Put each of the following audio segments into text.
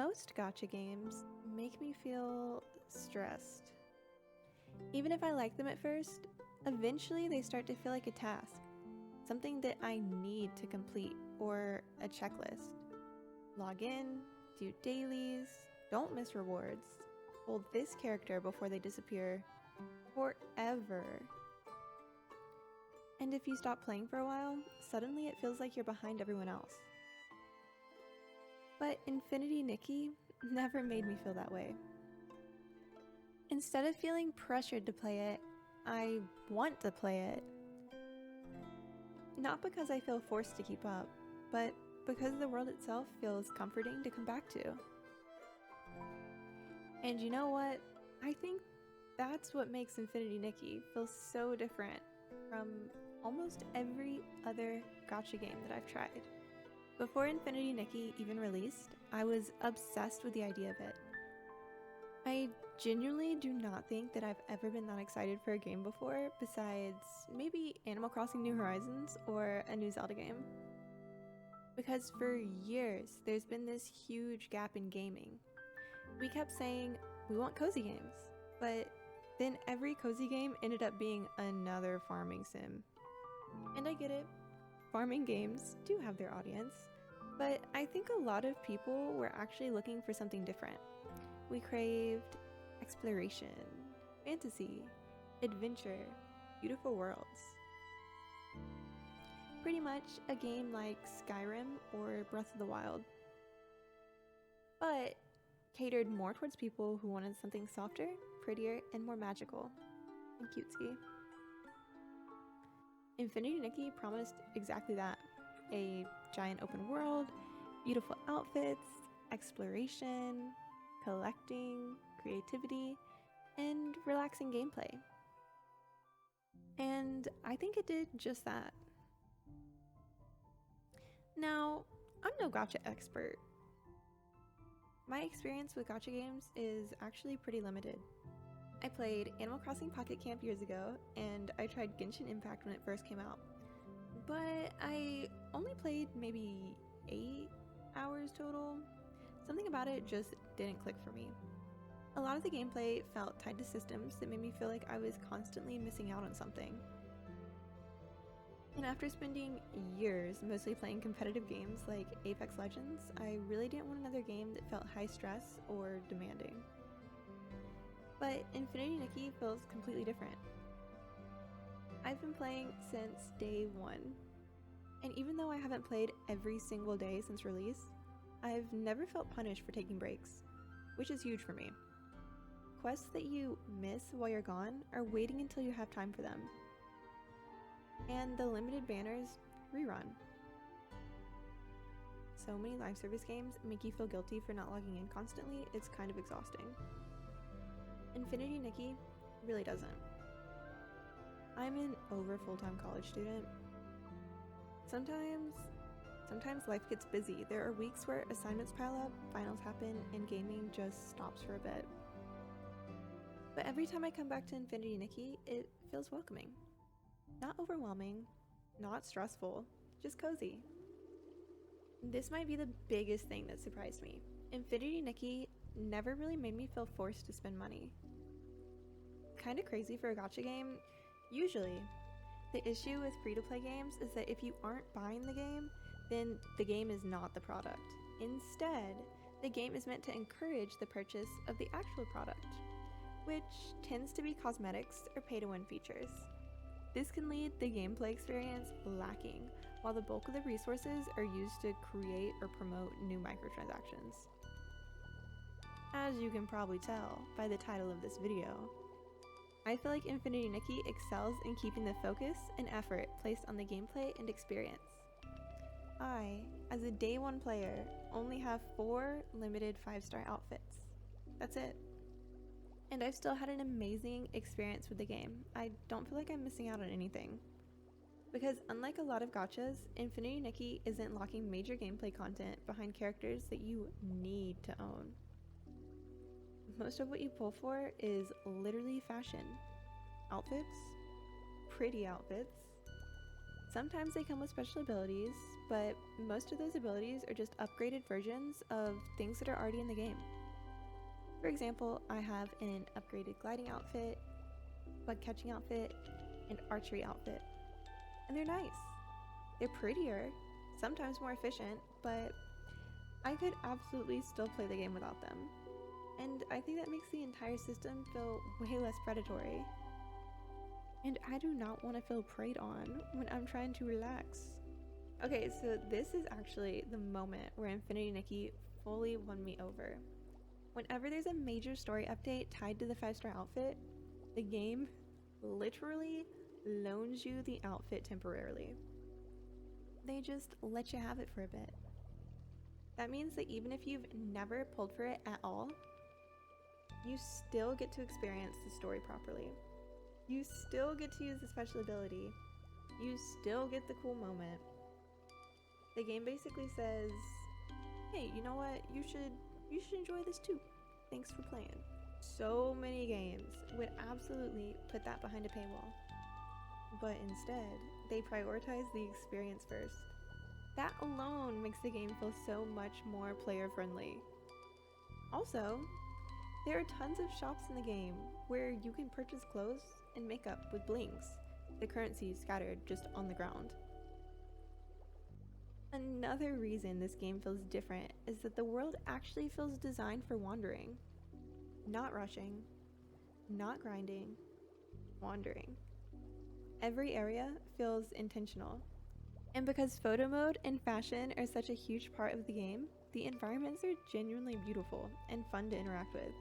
Most gacha games make me feel stressed. Even if I like them at first, eventually they start to feel like a task, something that I need to complete, or a checklist. Log in, do dailies, don't miss rewards, hold this character before they disappear forever. And if you stop playing for a while, suddenly it feels like you're behind everyone else. But Infinity Nikki never made me feel that way. Instead of feeling pressured to play it, I want to play it. Not because I feel forced to keep up, but because the world itself feels comforting to come back to. And you know what? I think that's what makes Infinity Nikki feel so different from almost every other gacha game that I've tried. Before Infinity Nikki even released, I was obsessed with the idea of it. I genuinely do not think that I've ever been that excited for a game before, besides maybe Animal Crossing New Horizons or a new Zelda game. Because for years, there's been this huge gap in gaming. We kept saying, we want cozy games, but then every cozy game ended up being another farming sim. And I get it, farming games do have their audience, but I think a lot of people were actually looking for something different. We craved exploration, fantasy, adventure, beautiful worlds. Pretty much a game like Skyrim or Breath of the Wild, but catered more towards people who wanted something softer, prettier, and more magical and cutesy. Infinity Nikki promised exactly that. A giant open world, beautiful outfits, exploration, collecting, creativity, and relaxing gameplay. And I think it did just that. Now, I'm no gacha expert. My experience with gacha games is actually pretty limited. I played Animal Crossing Pocket Camp years ago, and I tried Genshin Impact when it first came out. But I only played maybe 8 hours total. Something about it just didn't click for me. A lot of the gameplay felt tied to systems that made me feel like I was constantly missing out on something. And after spending years mostly playing competitive games like Apex Legends, I really didn't want another game that felt high stress or demanding. But Infinity Nikki feels completely different. I've been playing since day one, and even though I haven't played every single day since release, I've never felt punished for taking breaks, which is huge for me. Quests that you miss while you're gone are waiting until you have time for them. And the limited banners rerun. So many live service games make you feel guilty for not logging in constantly, it's kind of exhausting. Infinity Nikki really doesn't. I'm an over full-time college student. Sometimes life gets busy. There are weeks where assignments pile up, finals happen, and gaming just stops for a bit. But every time I come back to Infinity Nikki, it feels welcoming. Not overwhelming, not stressful, just cozy. This might be the biggest thing that surprised me. Infinity Nikki never really made me feel forced to spend money. Kinda crazy for a gacha game. Usually, the issue with free-to-play games is that if you aren't buying the game, then the game is not the product. Instead, the game is meant to encourage the purchase of the actual product, which tends to be cosmetics or pay-to-win features. This can leave the gameplay experience lacking, while the bulk of the resources are used to create or promote new microtransactions. As you can probably tell by the title of this video, I feel like Infinity Nikki excels in keeping the focus and effort placed on the gameplay and experience. I, as a day one player, only have 4 limited 5-star outfits. That's it. And I've still had an amazing experience with the game. I don't feel like I'm missing out on anything. Because unlike a lot of gachas, Infinity Nikki isn't locking major gameplay content behind characters that you need to own. Most of what you pull for is literally fashion. Outfits, pretty outfits, Sometimes they come with special abilities, but most of those abilities are just upgraded versions of things that are already in the game. For example, I have an upgraded gliding outfit, bug catching outfit, and archery outfit. And they're nice. They're prettier, sometimes more efficient, but I could absolutely still play the game without them. And I think that makes the entire system feel way less predatory. And I do not want to feel preyed on when I'm trying to relax. Okay, so this is actually the moment where Infinity Nikki fully won me over. Whenever there's a major story update tied to the 5-star outfit, the game literally loans you the outfit temporarily. They just let you have it for a bit. That means that even if you've never pulled for it at all, you still get to experience the story properly. You still get to use the special ability. You still get the cool moment. The game basically says, hey, you know what? You should enjoy this too. Thanks for playing. So many games would absolutely put that behind a paywall. But instead, they prioritize the experience first. That alone makes the game feel so much more player friendly. Also, there are tons of shops in the game where you can purchase clothes and makeup with blinks, the currency scattered just on the ground. Another reason this game feels different is that the world actually feels designed for wandering. Not rushing, not grinding, wandering. Every area feels intentional. And because photo mode and fashion are such a huge part of the game, the environments are genuinely beautiful and fun to interact with.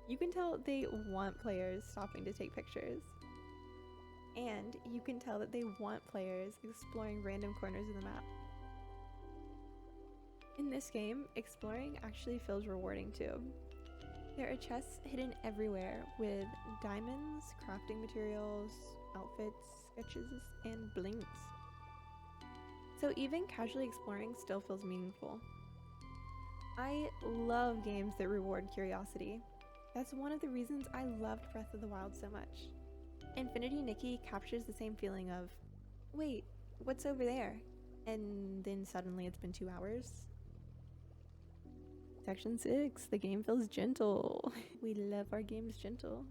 You can tell they want players stopping to take pictures. And you can tell that they want players exploring random corners of the map. In this game, exploring actually feels rewarding too. There are chests hidden everywhere with diamonds, crafting materials, outfits, sketches, and blinks. So even casually exploring still feels meaningful. I love games that reward curiosity. That's one of the reasons I loved Breath of the Wild so much. Infinity Nikki captures the same feeling of, wait, what's over there? And then suddenly it's been 2 hours. Section 6, the game feels gentle. We love our games gentle.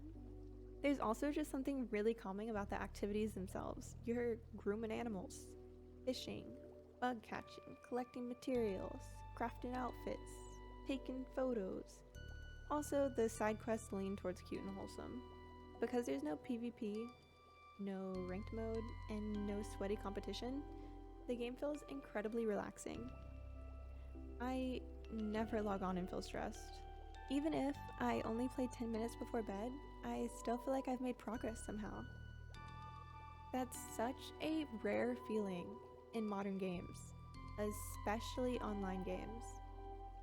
There's also just something really calming about the activities themselves. You're grooming animals, fishing, bug catching, collecting materials, crafting outfits, taking photos. Also, the side quests lean towards cute and wholesome. Because there's no PvP, no ranked mode, and no sweaty competition, the game feels incredibly relaxing. I never log on and feel stressed. Even if I only play 10 minutes before bed, I still feel like I've made progress somehow. That's such a rare feeling in modern games, especially online games.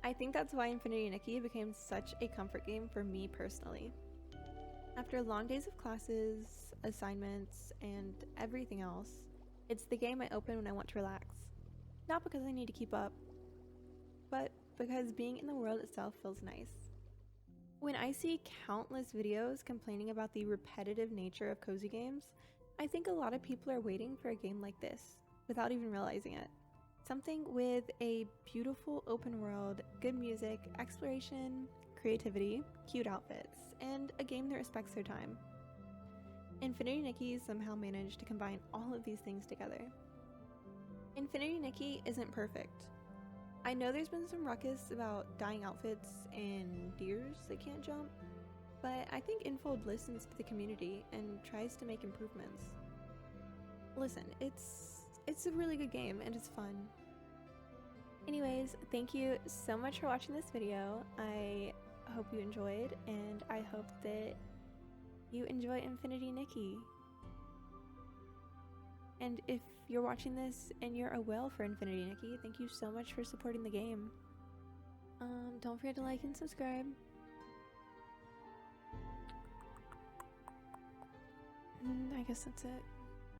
I think that's why Infinity Nikki became such a comfort game for me personally. After long days of classes, assignments, and everything else, it's the game I open when I want to relax. Not because I need to keep up, but because being in the world itself feels nice. When I see countless videos complaining about the repetitive nature of cozy games, I think a lot of people are waiting for a game like this, without even realizing it. Something with a beautiful open world, good music, exploration, creativity, cute outfits, and a game that respects their time. Infinity Nikki somehow managed to combine all of these things together. Infinity Nikki isn't perfect. I know there's been some ruckus about dying outfits and deers that can't jump, but I think Infold listens to the community and tries to make improvements. Listen, it's a really good game and it's fun. Anyways, thank you so much for watching this video. I hope you enjoyed, and I hope that you enjoy Infinity Nikki. And if you're watching this and you're a whale for Infinity Nikki, thank you so much for supporting the game. Don't forget to like and subscribe. And I guess that's it.